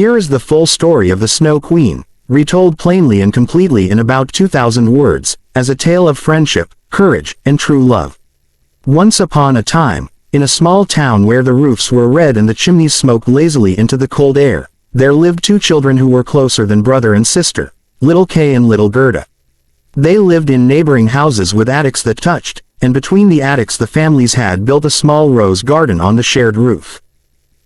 Here is the full story of the Snow Queen, retold plainly and completely in about 2,000 words, as a tale of friendship, courage, and true love. Once upon a time, in a small town where the roofs were red and the chimneys smoked lazily into the cold air, there lived two children who were closer than brother and sister, little Kay and little Gerda. They lived in neighboring houses with attics that touched, and between the attics the families had built a small rose garden on the shared roof.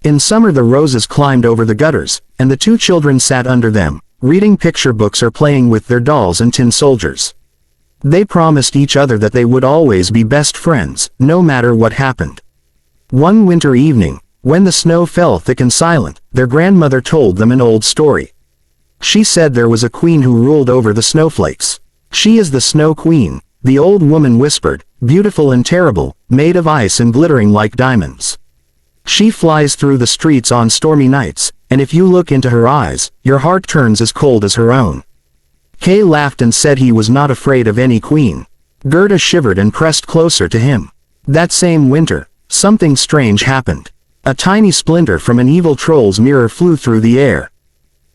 In summer the roses climbed over the gutters, and the two children sat under them, reading picture books or playing with their dolls and tin soldiers. They promised each other that they would always be best friends, no matter what happened. One winter evening, when the snow fell thick and silent, their grandmother told them an old story. She said there was a queen who ruled over the snowflakes. "She is the Snow Queen," the old woman whispered, "beautiful and terrible, made of ice and glittering like diamonds. She flies through the streets on stormy nights, and if you look into her eyes, your heart turns as cold as her own." Kay laughed and said he was not afraid of any queen. Gerda shivered and pressed closer to him. That same winter, something strange happened. A tiny splinter from an evil troll's mirror flew through the air.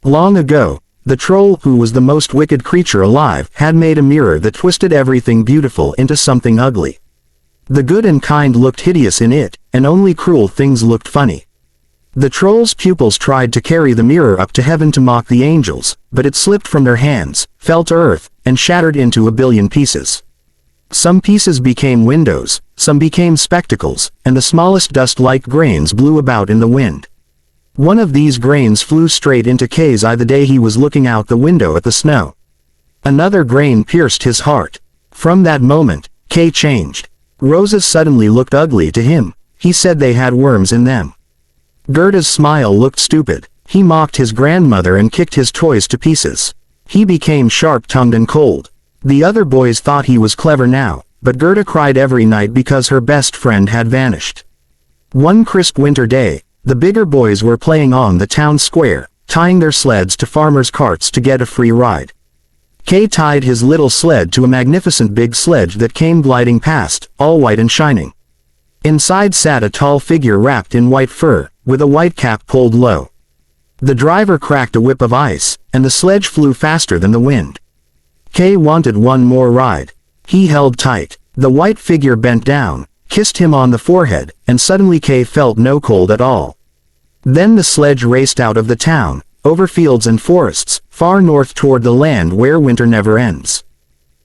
Long ago, the troll, who was the most wicked creature alive, had made a mirror that twisted everything beautiful into something ugly. The good and kind looked hideous in it, and only cruel things looked funny. The troll's pupils tried to carry the mirror up to heaven to mock the angels, but it slipped from their hands, fell to earth, and shattered into a billion pieces. Some pieces became windows, some became spectacles, and the smallest dust-like grains blew about in the wind. One of these grains flew straight into Kay's eye the day he was looking out the window at the snow. Another grain pierced his heart. From that moment, Kay changed. Roses suddenly looked ugly to him. He said they had worms in them. Gerda's smile looked stupid. He mocked his grandmother and kicked his toys to pieces. He became sharp-tongued and cold. The other boys thought he was clever now, but Gerda cried every night because her best friend had vanished. One crisp winter day, the bigger boys were playing on the town square, tying their sleds to farmers' carts to get a free ride. Kay tied his little sled to a magnificent big sledge that came gliding past, all white and shining. Inside sat a tall figure wrapped in white fur, with a white cap pulled low. The driver cracked a whip of ice, and the sledge flew faster than the wind. Kay wanted one more ride. He held tight. The white figure bent down, kissed him on the forehead, and suddenly Kay felt no cold at all. Then the sledge raced out of the town, over fields and forests, far north toward the land where winter never ends.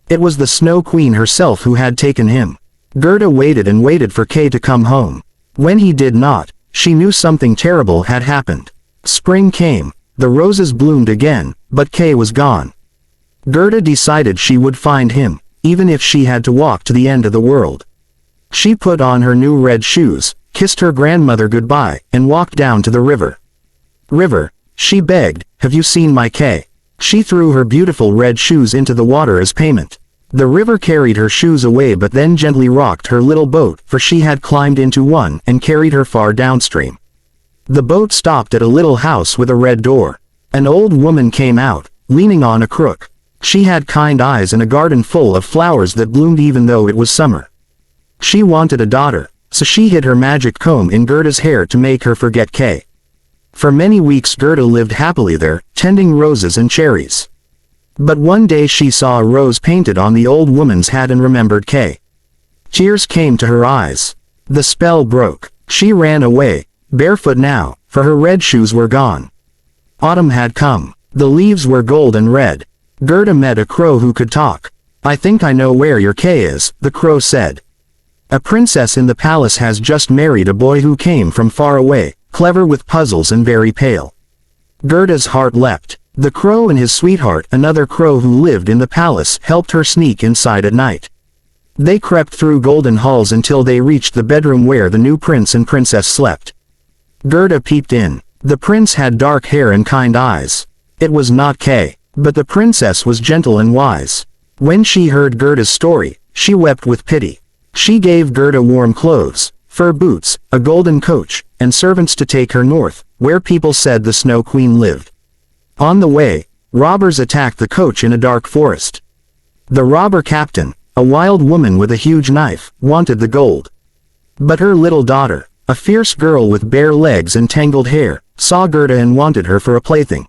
It was the Snow Queen herself who had taken him. Gerda waited and waited for Kay to come home. When he did not, she knew something terrible had happened. Spring came, the roses bloomed again, but Kay was gone. Gerda decided she would find him, even if she had to walk to the end of the world. She put on her new red shoes, kissed her grandmother goodbye, and walked down to the river. "River," she begged, "have you seen my Kay?" She threw her beautiful red shoes into the water as payment. The river carried her shoes away but then gently rocked her little boat, for she had climbed into one, and carried her far downstream. The boat stopped at a little house with a red door. An old woman came out, leaning on a crook. She had kind eyes and a garden full of flowers that bloomed even though it was summer. She wanted a daughter, so she hid her magic comb in Gerda's hair to make her forget Kay. For many weeks Gerda lived happily there, tending roses and cherries. But one day she saw a rose painted on the old woman's hat and remembered Kay. Tears came to her eyes. The spell broke. She ran away, barefoot now, for her red shoes were gone. Autumn had come. The leaves were gold and red. Gerda met a crow who could talk. "I think I know where your Kay is," the crow said. "A princess in the palace has just married a boy who came from far away, clever with puzzles and very pale." Gerda's heart leapt. The crow and his sweetheart, another crow who lived in the palace, helped her sneak inside at night. They crept through golden halls until they reached the bedroom where the new prince and princess slept. Gerda peeped in. The prince had dark hair and kind eyes. It was not Kay, but the princess was gentle and wise. When she heard Gerda's story, she wept with pity. She gave Gerda warm clothes, fur boots, a golden coach, and servants to take her north, where people said the Snow Queen lived. On the way, robbers attacked the coach in a dark forest. The robber captain, a wild woman with a huge knife, wanted the gold. But her little daughter, a fierce girl with bare legs and tangled hair, saw Gerda and wanted her for a plaything.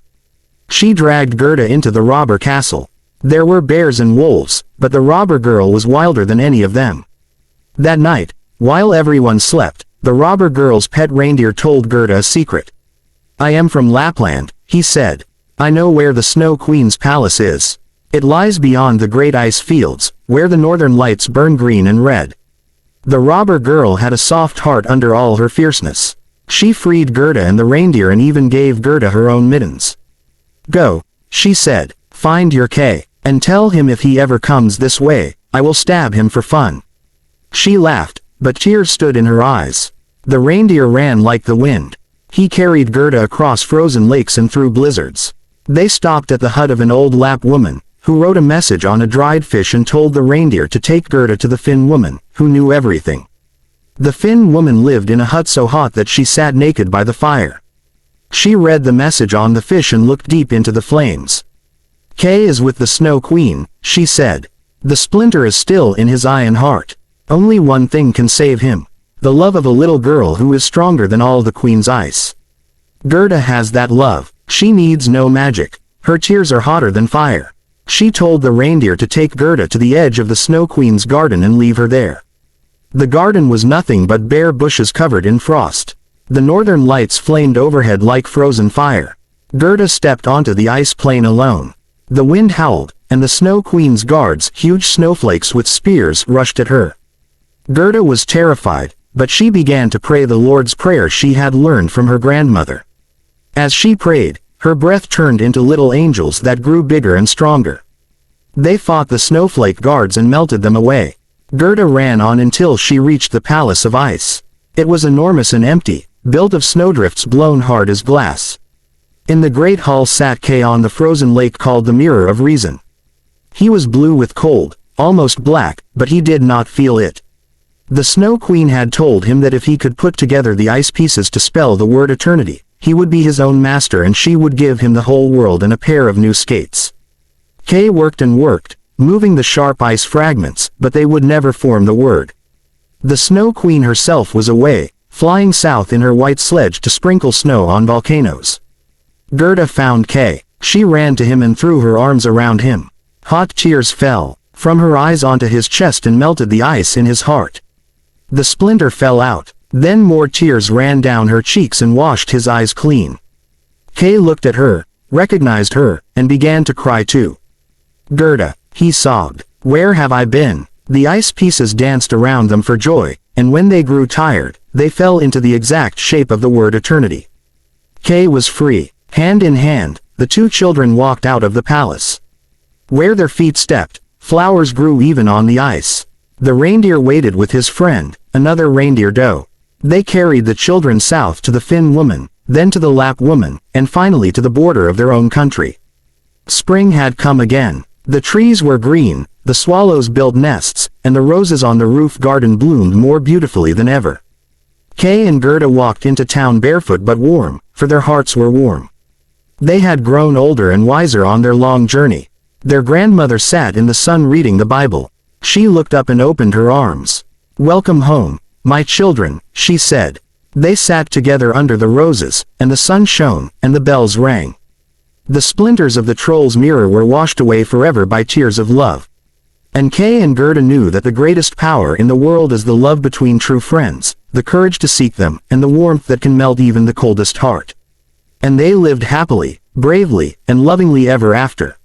She dragged Gerda into the robber castle. There were bears and wolves, but the robber girl was wilder than any of them. That night, while everyone slept, the robber girl's pet reindeer told Gerda a secret. "I am from Lapland," he said. "I know where the Snow Queen's palace is. It lies beyond the great ice fields, where the northern lights burn green and red." The robber girl had a soft heart under all her fierceness. She freed Gerda and the reindeer and even gave Gerda her own mittens. "Go," she said, "find your Kay, and tell him if he ever comes this way, I will stab him for fun." She laughed, but tears stood in her eyes. The reindeer ran like the wind. He carried Gerda across frozen lakes and through blizzards. They stopped at the hut of an old Lapp woman, who wrote a message on a dried fish and told the reindeer to take Gerda to the Finn woman, who knew everything. The Finn woman lived in a hut so hot that she sat naked by the fire. She read the message on the fish and looked deep into the flames. "Kay is with the Snow Queen," she said. "The splinter is still in his eye and heart. Only one thing can save him. The love of a little girl who is stronger than all the Queen's ice. Gerda has that love. She needs no magic. Her tears are hotter than fire." She told the reindeer to take Gerda to the edge of the Snow Queen's garden and leave her there. The garden was nothing but bare bushes covered in frost. The northern lights flamed overhead like frozen fire. Gerda stepped onto the ice plain alone. The wind howled, and the Snow Queen's guards, huge snowflakes with spears, rushed at her. Gerda was terrified, but she began to pray the Lord's Prayer she had learned from her grandmother. As she prayed, her breath turned into little angels that grew bigger and stronger. They fought the snowflake guards and melted them away. Gerda ran on until she reached the palace of ice. It was enormous and empty, built of snowdrifts blown hard as glass. In the great hall sat Kay on the frozen lake called the Mirror of Reason. He was blue with cold, almost black, but he did not feel it. The Snow Queen had told him that if he could put together the ice pieces to spell the word eternity, he would be his own master and she would give him the whole world and a pair of new skates. Kay worked and worked, moving the sharp ice fragments, but they would never form the word. The Snow Queen herself was away, flying south in her white sledge to sprinkle snow on volcanoes. Gerda found Kay. She ran to him and threw her arms around him. Hot tears fell from her eyes onto his chest and melted the ice in his heart. The splinter fell out. Then more tears ran down her cheeks and washed his eyes clean. Kay looked at her, recognized her, and began to cry too. "Gerda," he sobbed, "where have I been?" The ice pieces danced around them for joy, and when they grew tired, they fell into the exact shape of the word eternity. Kay was free. Hand in hand, the two children walked out of the palace. Where their feet stepped, flowers grew even on the ice. The reindeer waited with his friend, another reindeer doe. They carried the children south to the Finn woman, then to the Lapp woman, and finally to the border of their own country. Spring had come again. The trees were green, the swallows built nests, and the roses on the roof garden bloomed more beautifully than ever. Kay and Gerda walked into town barefoot but warm, for their hearts were warm. They had grown older and wiser on their long journey. Their grandmother sat in the sun reading the Bible. She looked up and opened her arms. "Welcome home, my children," she said. They sat together under the roses, and the sun shone, and the bells rang. The splinters of the troll's mirror were washed away forever by tears of love. And Kay and Gerda knew that the greatest power in the world is the love between true friends, the courage to seek them, and the warmth that can melt even the coldest heart. And they lived happily, bravely, and lovingly ever after.